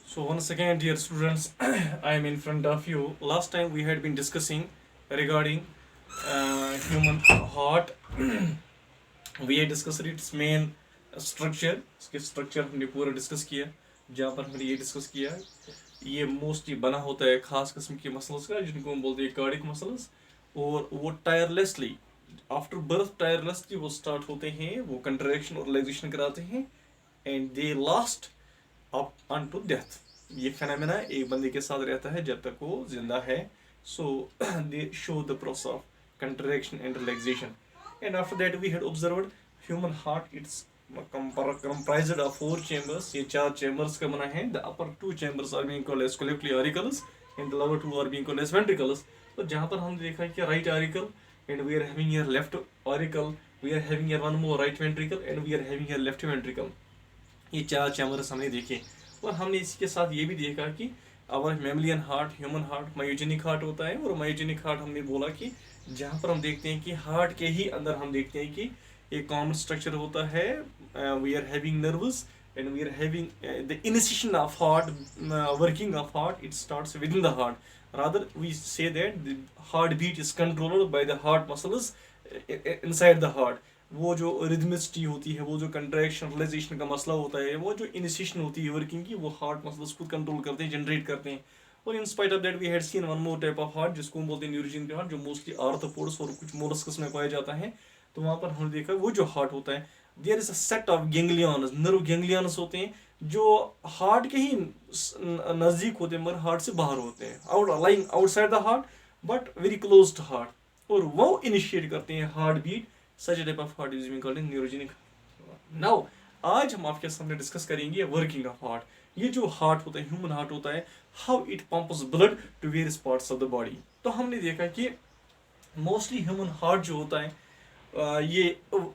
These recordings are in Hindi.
So once again, dear students, I am in front of you. Last time we had been discussing regarding human heart. We had discussed its main structure. इसके स्ट्रक्चर हमने पूरा डिस्कस किया. जहाँ पर हमने ये डिस्कस किया ये मोस्टली बना होता है खास किस्म के मसल्स का जिनको हम बोलते हैं कार्डिक मसल्स. और वो टायरलेसली आफ्टर बर्थ टायरलेसली वो स्टार्ट होते हैं, वो कंट्रैक्शन और रिलैक्सेशन कराते हैं and they last up unto death. ये फेनामिना एक बंदे के साथ रहता है जब तक वो जिंदा है. So they show the process of contraction and relaxation. And after that we had observed human heart. It's comprised of four chambers. ये चार chambers का बना है. The upper two chambers are being called as collectively auricles and the lower two are being called as ventricles. तो जहाँ पर हमने देखा कि right auricle and we are having here left auricle, we are having here one more right ventricle and we are having here left ventricle. ये चार chambers हमने देखे और हमने इसके साथ ये भी देखा कि our mammalian heart, human heart, myogenic heart होता है. और मायोजेनिक हार्ट हमने बोला कि जहाँ पर हम देखते हैं कि हार्ट के ही अंदर हम देखते हैं कि एक कॉमन स्ट्रक्चर होता है. We are having nerves and we are having the initiation of heart, working of heart. It starts within the heart. Rather we say that the heart beat is controlled by the heart muscles inside the heart. वो जो रिदमिसिटी होती है, वो जो कंट्रैक्शन रिलैक्सेशन का मसला होता है, वो जो इनिशिएशन होती है वर्किंग की, वो हार्ट मसल्स खुद कंट्रोल करते हैं, जनरेट करते हैं. और in spite of that we had seen one more type of heart जिसको हम बोलते हैं न्यूरोजेनिक हार्ट, जो मोस्टली आर्थ्रोपोड्स और कुछ मोलस्कस में पाया जाता है. तो वहाँ पर हमने देखा वो जो हार्ट होता है there is a set of ganglions, nerve ganglions होते हैं जो हार्ट के ही नज़दीक होते हैं मगर हार्ट से बाहर होते हैं, lying outside the heart but very close to heart. और वो इनिशिएट करते हैं heart beat. Such type of heart is being called neurogenic. Now आज हम आपके सामने डिस्कस करेंगे वर्किंग ऑफ हार्ट. ये जो हार्ट होता है, ह्यूमन हार्ट होता है, how it pumps blood to various parts of the body. तो हमने देखा कि मोस्टली ह्यूमन हार्ट जो होता है ये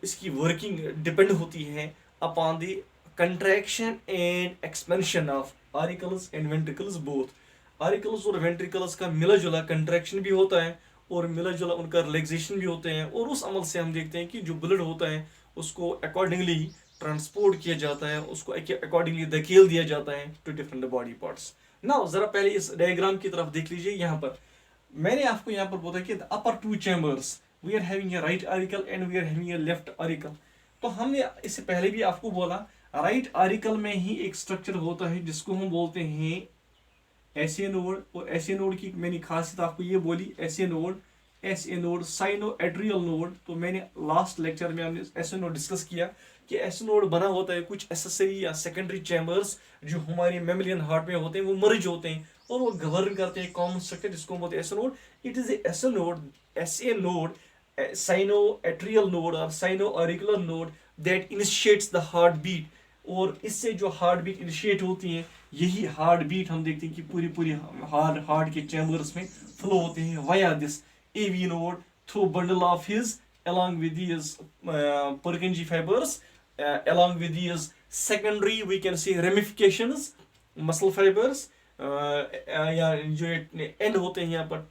इसकी वर्किंग डिपेंड होती है upon the contraction and expansion of auricles and ventricles both. Auricles और वेंट्रिकल्स का मिला जुला कंट्रैक्शन भी होता है और मिला जुला उनका रिलैक्सेशन भी होते हैं. और उस अमल से हम देखते हैं कि जो ब्लड होता है उसको अकॉर्डिंगली ट्रांसपोर्ट किया जाता है, उसको अकॉर्डिंगली धकेल दिया जाता है to different body parts. Now जरा पहले इस डायग्राम की तरफ देख लीजिए. यहाँ पर मैंने आपको यहाँ पर बोला कि upper two chambers we are having a right auricle and we are having a left auricle. तो हमने इससे पहले भी आपको बोला राइट आरिकल में ही एक स्ट्रक्चर होता है जिसको हम बोलते हैं एसए नोड. और एसए नोड की मैंने खासियत आपको ये बोली, SA node sino atrial node. तो मैंने लास्ट लेक्चर में हमने एसए नोड डिस्कस किया कि एसए नोड बना होता है कुछ एसेसरी या सेकेंडरी चैम्बर्स जो हमारे मेमलियन हार्ट में होते हैं, वो मर्ज होते हैं और वो गवर्न करते हैं कॉमन स्ट्रक्चर जिसको हम बोलते हैं SA node. It is SA node sinoatrial node और sino auricular node that initiates the heart beat. और इससे जो हार्ट बीट इनिशिएट होती है, यही हार्ट बीट हम देखते हैं कि पूरी पूरी हार्ट के चैम्बर्स में फ्लो होते हैं via this AV node through bundle of his along with these Purkinje fibers, along with these secondary we can say ramifications muscle fibers. या जो एंड होते हैं यहाँ पर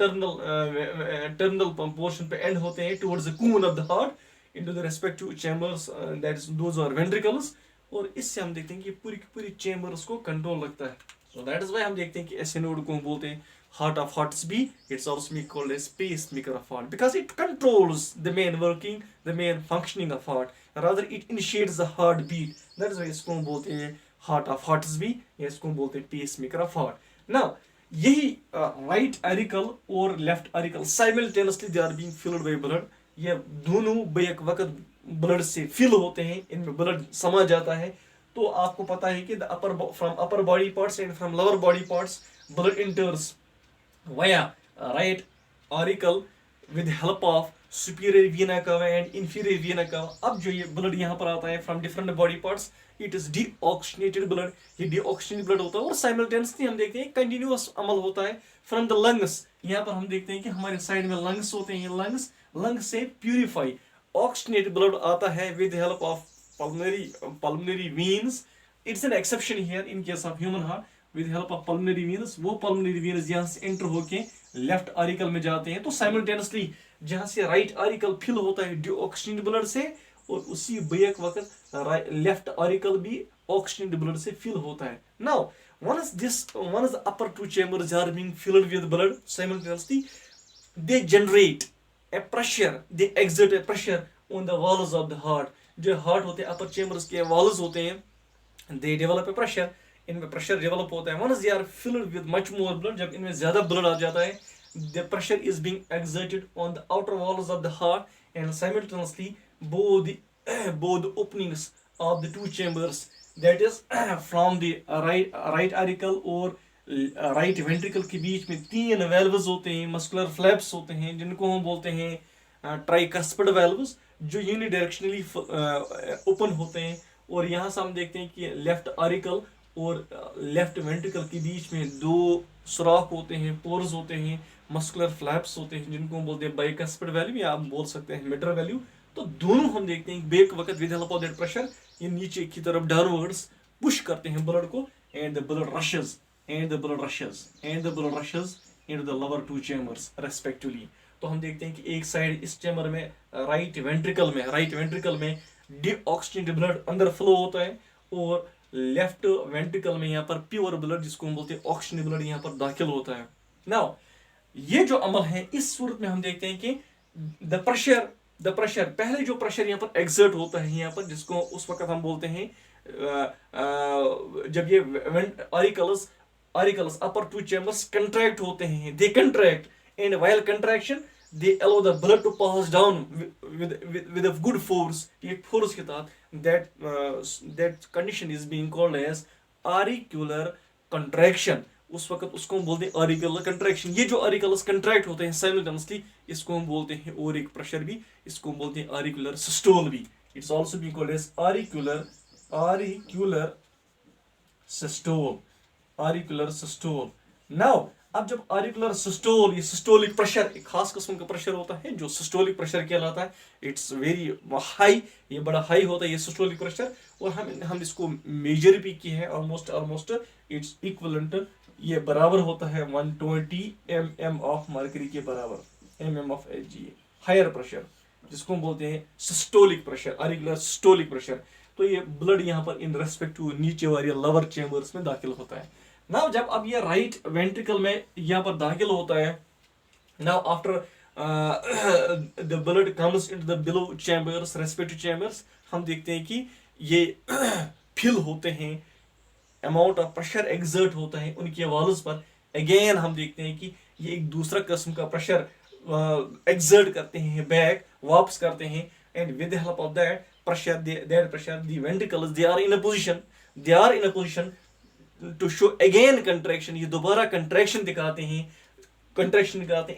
टर्मिनल पोर्शन पे एंड होते हैं towards the cone of the heart into the respective chambers, that is those are ventricles. और इससे हम देखते हैं कि पूरी की पूरी चैम्बर्स को कंट्रोल लगता है. सो दैट इज वाई हम देखते हैं कि ऐसे नोड को हम बोलते हैं heart of hearts B. It's also called as pacemaker of heart because it controls the main working, the main functioning of heart. Rather, it initiates the heartbeat. That is why इसको हम बोलते हैं heart of hearts B या इसको हम बोलते हैं pacemaker of heart. Now, यही right auricle और left auricle simultaneously they are being filled by blood. ये दोनों बेक वक्त ब्लड से फिल होते हैं, इनमें ब्लड समा जाता है. तो आपको पता है कि from upper body parts and from lower body parts blood enters via right auricle with help of superior vena cava and inferior vena cava. अब जो ये ब्लड यहाँ पर आता है from different body parts, it is deoxygenated blood. ये deoxygenated blood होता है और simultaneously हम देखते हैं continuous अमल होता है from the lungs. यहाँ पर हम देखते हैं कि हमारे साइड में lungs होते हैं, lungs से purify oxygenated blood आता है with help of pulmonary veins. It's an exception here in case of human heart. With help of pulmonary veins. वो पल्मोनरी वेन्स यहाँ से एंटर होके लेफ्ट आरिकल में जाते हैं. तो साइमल्टेनियसली जहाँ से राइट आरिकल फिल होता है डिऑक्सीजन ब्लड से और उसी बैक वक्त लेफ्ट ऑरिकल भी ऑक्सीजनेटेड ब्लड से फिल होता है. Now once the upper two chambers are being filled with blood simultaneously, they generate a pressure, they exert a pressure on the walls of the heart. जो हार्ट होते हैं अपर चेम्बर्स के वॉल्स होते हैं, they develop a pressure, इनमें प्रेशर डेवलप होता है. once they are filled with much more blood, जब इनमें ज़्यादा ब्लड आ जाता है, the pressure is being exerted on the outer walls of the heart, and simultaneously both the openings of the two chambers, that is from the right auricle और राइट वेंट्रिकल के बीच में 3 वेल्व्स होते हैं, मस्कुलर फ्लैप्स होते हैं, जिनको हम बोलते हैं ट्राइकस्पिड वेल्व्स, जो यूनिडायरेक्शनली ओपन होते हैं. और यहाँ से हम देखते हैं कि लेफ्ट ऑरिकल और लेफ्ट वेंट्रिकल के बीच में 2 सुराख होते हैं, पोर्स होते हैं, मस्कुलर फ्लैप्स होते हैं, जिनको हम बोलते हैं बाइकस्पिड वेल्व या आप बोल सकते हैं मिडर वेल्व. तो दोनों हम देखते हैं बेक वक्त with help of that pressure ये नीचे की तरफ डाउनवर्ड्स पुश करते हैं ब्लड को, and the blood rashes into the lower two chambers respectively. तो हम देखते हैं कि एक साइड इस चैम्बर में राइट वेंट्रिकल में डीऑक्सीजनेटेड ब्लड अंदर फ्लो होता है, और लेफ्ट वेंट्रिकल में यहाँ पर प्योर ब्लड, जिसको हम बोलते हैं ऑक्सीजन ब्लड, यहाँ पर दाखिल होता है. नाउ ये जो अमल है, इस सूरत में हम देखते हैं कि द प्रेशर पहले जो प्रेशर यहाँ पर एक्सर्ट होता है यहाँ पर, जिसको उस वक्त हम बोलते हैं जब ये auricles upper two chambers contract होते हैं, they contract, and while contraction they allow the blood to pass down with a good force, एक फोर्स के तहत. That condition is being called as auricular contraction. उस वक्त उसको हम बोलते हैं ऑरिकुलर कंट्रैक्शन. ये जो ऑरिकल्स कंट्रैक्ट होते हैं साइमल्टेनियसली, इसको हम बोलते हैं, और एक प्रेशर भी, इसको हम बोलते हैं ऑरिकुलर सिस्टोल भी. It's also being called as auricular systole. Now अब जब ऑरिकुलर सिस्टोल, ये सिस्टोलिक प्रेशर एक खास किस्म का प्रेशर होता है जो सिस्टोलिक प्रेशर कहलाता है. इट्स वेरी हाई, ये बड़ा हाई होता है ये सिस्टोलिक प्रेशर, और हम इसको मेजर भी किए हैं. ऑलमोस्ट इट्स इक्विवेलेंट, ये बराबर होता है 120 mm ऑफ मर्करी के बराबर, mm of Hg, higher pressure, जिसको हम बोलते हैं systolic pressure, auricular systolic pressure. तो ये ब्लड यहाँ पर इन रेस्पेक्ट टू नीचे वाले लवर चेम्बर्स में दाखिल होता है. नाउ जब अब ये राइट वेंट्रिकल में यहाँ पर दाखिल होता है, now after the blood comes into the below chambers, respective chambers, हम देखते हैं कि ये फिल होते हैं, अमाउंट ऑफ प्रेशर एक्सर्ट होता है उनके वॉल्स पर. अगेन हम देखते हैं कि ये एक दूसरा किस्म का प्रेशर एक्सर्ट करते हैं, बैक वापस करते हैं, and with the help of that pressure, the ventricles they are in a position to show again contraction. ये दोबारा contraction दिखाते हैं,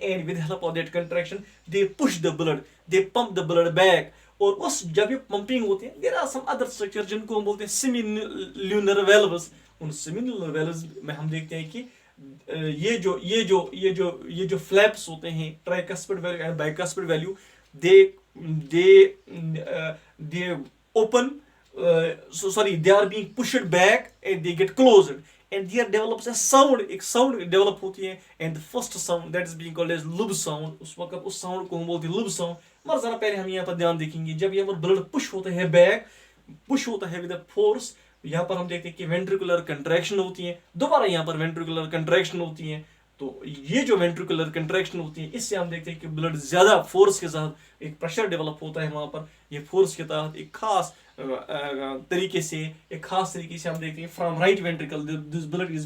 and with help of that contraction they push the blood, they pump the blood back. और उस जब ये pumping होती है, there are some other structures जिनको हम बोलते हैं semilunar valves. उन semilunar valves में हम देखते हैं कि ये जो flaps होते हैं, tricuspid valve and bicuspid valve, they open, they are being pushed back and they get closed, and there develops a sound, एक sound develop होती है, and the first sound that is being called as lub sound. उस वक्त उस sound को हम बोलते हैं lub sound. मगर जरा पहले हम यहाँ पर ध्यान देखेंगे, जब यहाँ पर ब्लड पुश होता है बैक, पुश होता है विद अ फोर्स, यहाँ पर हम देखते हैं कि वेंट्रिकुलर कंट्रैक्शन होती है, दोबारा यहाँ पर वेंट्रिकुलर कंट्रैक्शन होती है. तो ये जो वेंट्रिकुलर कंट्रैक्शन होती है, इससे हम देखते हैं कि ब्लड ज्यादा फोर्स के साथ एक प्रेशर डेवलप होता है वहां पर. ये फोर्स के तहत एक खास तरीके से हम देखते हैं from right ventricle this blood is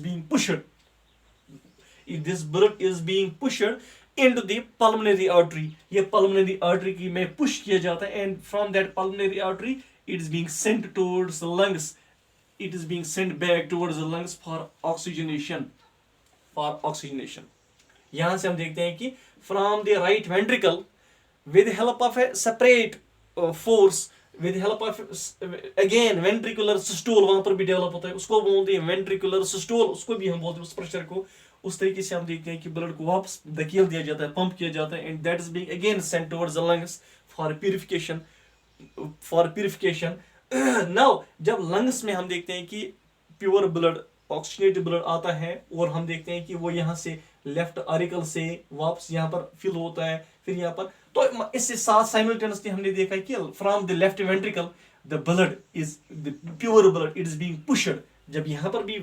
being pushed into the pulmonary artery. ये पल्मोनरी आर्टरी की में पुश किया जाता है, and from that pulmonary artery it is being Saint towards the lungs, it is being Saint back towards the lungs for oxygenation. यहां से हम देखते हैं कि from the right ventricle with help of A separate force, with help of again ventricular systole वहां पर भी डेवलप होता है, उसको बोलते हैं वेंट्रिकुलर सिस्टोल, उसको भी हम बोलते हैं उस प्रेशर को. उस तरीके से हम देखते हैं कि ब्लड को वापस धकेल दिया जाता है, पंप किया जाता है, and that is being again sent towards the lungs for purification. Now जब लंग्स में हम देखते हैं कि प्योर ब्लड, ऑक्सीजनेटेड ब्लड आता है, और हम देखते हैं कि वो यहाँ से लेफ्ट ऑरिकल से वापस यहाँ पर फिल होता है, फिर यहाँ पर, तो इससे साथ साइमल्टेनियसली हमने देखा कि from the left ventricle the blood is the pure blood it is being pushed, जब यहाँ पर भी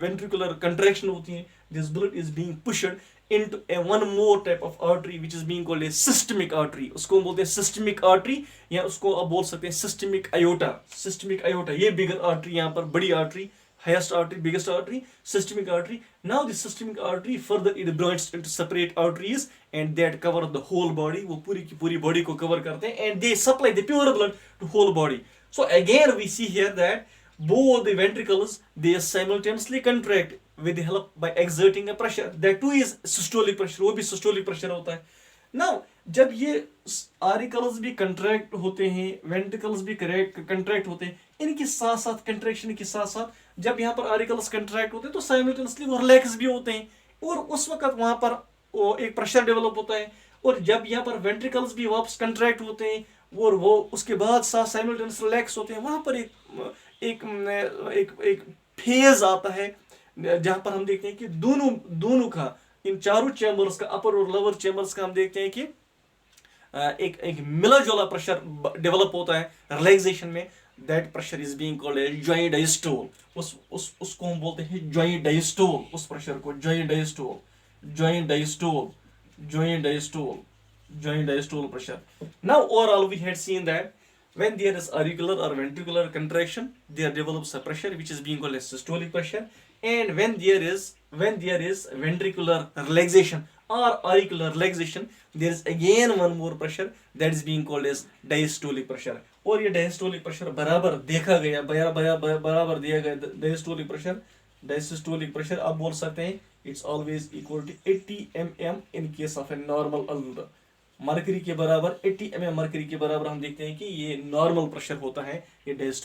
वेंट्रिकुलर कंट्रैक्शन होती है, this blood is being pushed into a one more type of artery which is being called a systemic artery, उसको हम बोलते हैं systemic artery, या उसको आप बोल सकते हैं systemic aorta, systemic aorta, ये bigger artery, यहाँ पर बड़ी artery, highest artery, biggest artery, systemic artery. Now the systemic artery further it branches into separate arteries and that cover the whole body, वो पूरी की पूरी body को cover करते हैं and they supply the pure blood to whole body. So again we see here that both the ventricles they simultaneously contract with the help by exerting a pressure, that too is systolic pressure, वो भी systolic pressure होता है. Now जब ये आरिकल्स भी कंट्रैक्ट होते हैं, वेंट्रिकल्स भी कंट्रैक्ट होते हैं, इनके साथ साथ कंट्रैक्शन के साथ साथ जब यहाँ पर आरिकल्स कंट्रैक्ट होते हैं तो साइमल्टेनियसली वो रिलैक्स भी होते हैं और उस वक्त वहाँ पर वो एक प्रेशर डेवलप होता है, और जब यहाँ पर वेंट्रिकल्स भी वापस कंट्रैक्ट होते हैं और वो उसके बाद साथ साइमल्टेनियस रिलैक्स होते हैं, वहाँ पर एक फेज आता है जहां पर हम देखते हैं कि दोनों का, इन चारों चैम्बर्स का, अपर और लोअर चैम्बर्स का, हम देखते हैं कि एक एक मिला जुला प्रेशर डेवलप होता है रिलैक्सेशन में. That pressure is being called a joint diastole. उसको हम बोलते हैं जॉइंट डायस्टोल, उस प्रेशर को joint diastole, joint diastole, joint diastole, joint diastole pressure. Now overall we had seen that when there is auricular or ventricular contraction there develops a pressure which is being called as systolic pressure, and when there is ventricular relaxation or auricular relaxation there is again one more pressure that is being called as diastolic pressure. और ये diastolic pressure बराबर देखा गया, बराबर दिया गया diastolic pressure. Diastolic pressure आप बोल सकते हैं it's always equal to 80 mm in case of a normal adult. Mercury के बराबर 80 mm मरकरी के बराबर हम देखते हैं कि ये नॉर्मल प्रेशर होता है ये डायस्टोलिक